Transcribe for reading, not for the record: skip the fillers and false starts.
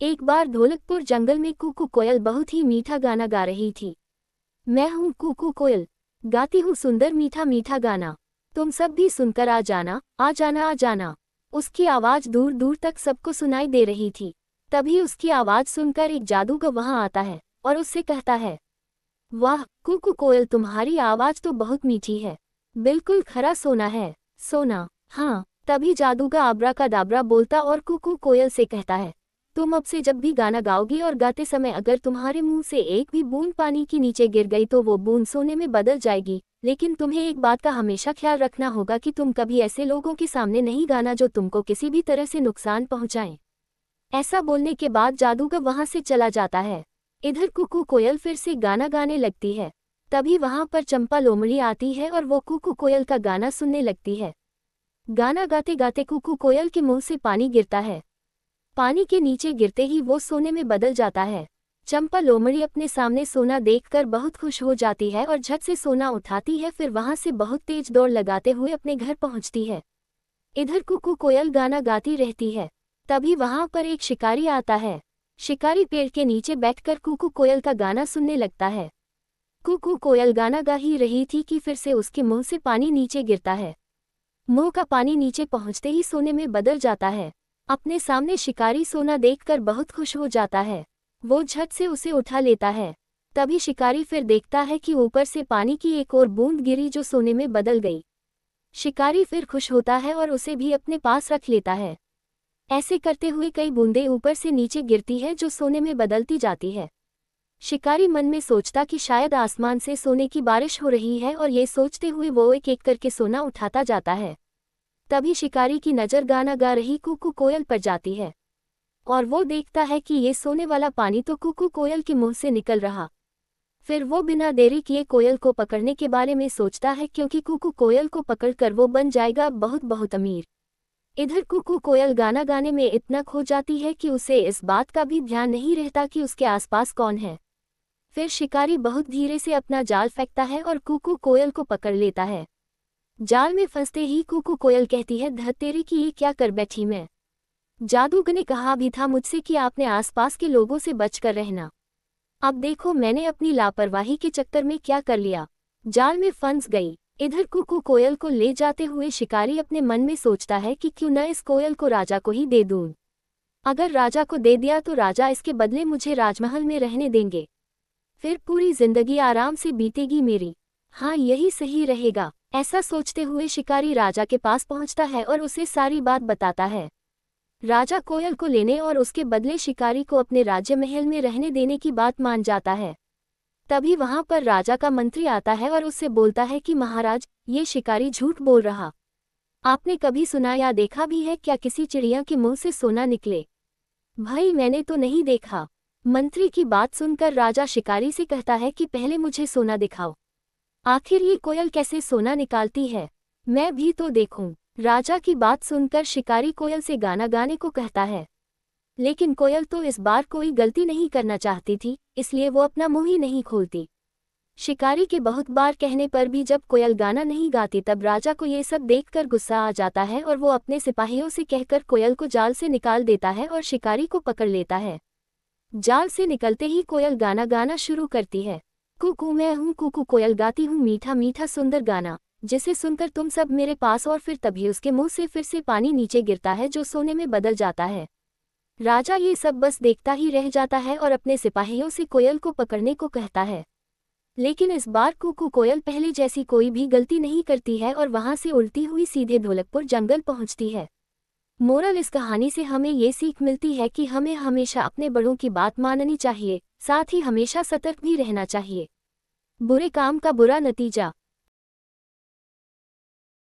एक बार ढोलकपुर जंगल में कुकू कोयल बहुत ही मीठा गाना गा रही थी। मैं हूँ कुकू कोयल, गाती हूँ सुंदर मीठा मीठा गाना। तुम सब भी सुनकर आ जाना, आ जाना, आ जाना। उसकी आवाज़ दूर दूर तक सबको सुनाई दे रही थी। तभी उसकी आवाज़ सुनकर एक जादूगर वहाँ आता है और उससे कहता है, वाह कुकू कोयल, तुम्हारी आवाज़ तो बहुत मीठी है, बिल्कुल खरा सोना है। सोना? हाँ। तभी जादूगर आब्राकादाब्रा बोलता और कुकू कोयल से कहता है, तुम अब से जब भी गाना गाओगी और गाते समय अगर तुम्हारे मुंह से एक भी बूंद पानी के नीचे गिर गई तो वो बूंद सोने में बदल जाएगी। लेकिन तुम्हें एक बात का हमेशा ख्याल रखना होगा कि तुम कभी ऐसे लोगों के सामने नहीं गाना जो तुमको किसी भी तरह से नुकसान पहुंचाएं। ऐसा बोलने के बाद जादूगर वहां से चला जाता है। इधर कुकू कोयल फिर से गाना गाने लगती है। तभी वहां पर चंपा लोमड़ी आती है और वो कुकू कोयल का गाना सुनने लगती है। गाना गाते गाते कुकू कोयल के मुंह से पानी गिरता है। पानी के नीचे गिरते ही वो सोने में बदल जाता है। चंपा लोमड़ी अपने सामने सोना देखकर बहुत खुश हो जाती है और झट से सोना उठाती है, फिर वहां से बहुत तेज दौड़ लगाते हुए अपने घर पहुंचती है। इधर कुकू कोयल गाना गाती रहती है। तभी वहां पर एक शिकारी आता है। शिकारी पेड़ के नीचे बैठकर कुकू कोयल का गाना सुनने लगता है। कुकू कोयल गाना गा ही रही थी कि फिर से उसके मुंह से पानी नीचे गिरता है। मुंह का पानी नीचे पहुंचते ही सोने में बदल जाता है। अपने सामने शिकारी सोना देखकर बहुत खुश हो जाता है। वो झट से उसे उठा लेता है। तभी शिकारी फिर देखता है कि ऊपर से पानी की एक और बूंद गिरी जो सोने में बदल गई। शिकारी फिर खुश होता है और उसे भी अपने पास रख लेता है। ऐसे करते हुए कई बूंदें ऊपर से नीचे गिरती है जो सोने में बदलती जाती है। शिकारी मन में सोचता कि शायद आसमान से सोने की बारिश हो रही है और ये सोचते हुए वो एक एक करके सोना उठाता जाता है। तभी शिकारी की नज़र गाना गा रही कुकू कोयल पर जाती है और वो देखता है कि ये सोने वाला पानी तो कुकू कोयल के मुंह से निकल रहा। फिर वो बिना देरी किए कोयल को पकड़ने के बारे में सोचता है, क्योंकि कुकू कोयल को पकड़कर वो बन जाएगा बहुत बहुत अमीर। इधर कुकू कोयल गाना गाने में इतना खो जाती है कि उसे इस बात का भी ध्यान नहीं रहता कि उसके आसपास कौन है। फिर शिकारी बहुत धीरे से अपना जाल फेंकता है और कुकू कोयल को पकड़ लेता है। जाल में फंसते ही कुकू कोयल कहती है, धत तेरी की ये क्या कर बैठी मैं। जादूगर ने कहा भी था मुझसे कि आपने आसपास के लोगों से बचकर रहना। अब देखो मैंने अपनी लापरवाही के चक्कर में क्या कर लिया, जाल में फंस गई। इधर कुकू कोयल को ले जाते हुए शिकारी अपने मन में सोचता है कि क्यों न इस कोयल को राजा को ही दे दूं। अगर राजा को दे दिया तो राजा इसके बदले मुझे राजमहल में रहने देंगे, फिर पूरी जिंदगी आराम से बीतेगी मेरी। हाँ, यही सही रहेगा। ऐसा सोचते हुए शिकारी राजा के पास पहुंचता है और उसे सारी बात बताता है। राजा कोयल को लेने और उसके बदले शिकारी को अपने राज्य महल में रहने देने की बात मान जाता है। तभी वहां पर राजा का मंत्री आता है और उससे बोलता है कि महाराज, ये शिकारी झूठ बोल रहा। आपने कभी सुना या देखा भी है क्या किसी चिड़िया के मुंह से सोना निकले? भाई मैंने तो नहीं देखा। मंत्री की बात सुनकर राजा शिकारी से कहता है कि पहले मुझे सोना दिखाओ, आखिर ये कोयल कैसे सोना निकालती है, मैं भी तो देखूं। राजा की बात सुनकर शिकारी कोयल से गाना गाने को कहता है, लेकिन कोयल तो इस बार कोई गलती नहीं करना चाहती थी, इसलिए वो अपना मुंह ही नहीं खोलती। शिकारी के बहुत बार कहने पर भी जब कोयल गाना नहीं गाती तब राजा को ये सब देखकर गुस्सा आ जाता है और वो अपने सिपाहियों से कहकर कोयल को जाल से निकाल देता है और शिकारी को पकड़ लेता है। जाल से निकलते ही कोयल गाना गाना शुरू करती है, कुकू मैं हूँ कुकू कोयल, गाती हूँ मीठा मीठा सुंदर गाना, जिसे सुनकर तुम सब मेरे पास। और फिर तभी उसके मुंह से फिर से पानी नीचे गिरता है जो सोने में बदल जाता है। राजा ये सब बस देखता ही रह जाता है और अपने सिपाहियों से कोयल को पकड़ने को कहता है। लेकिन इस बार कुकू कोयल पहले जैसी कोई भी गलती नहीं करती है और वहां से उड़ती हुई सीधे ढोलकपुर जंगल पहुंचती है। मोरल इस कहानी से हमें ये सीख मिलती है कि हमें हमेशा अपने बड़ों की बात माननी चाहिए, साथ ही हमेशा सतर्क भी रहना चाहिए। बुरे काम का बुरा नतीजा।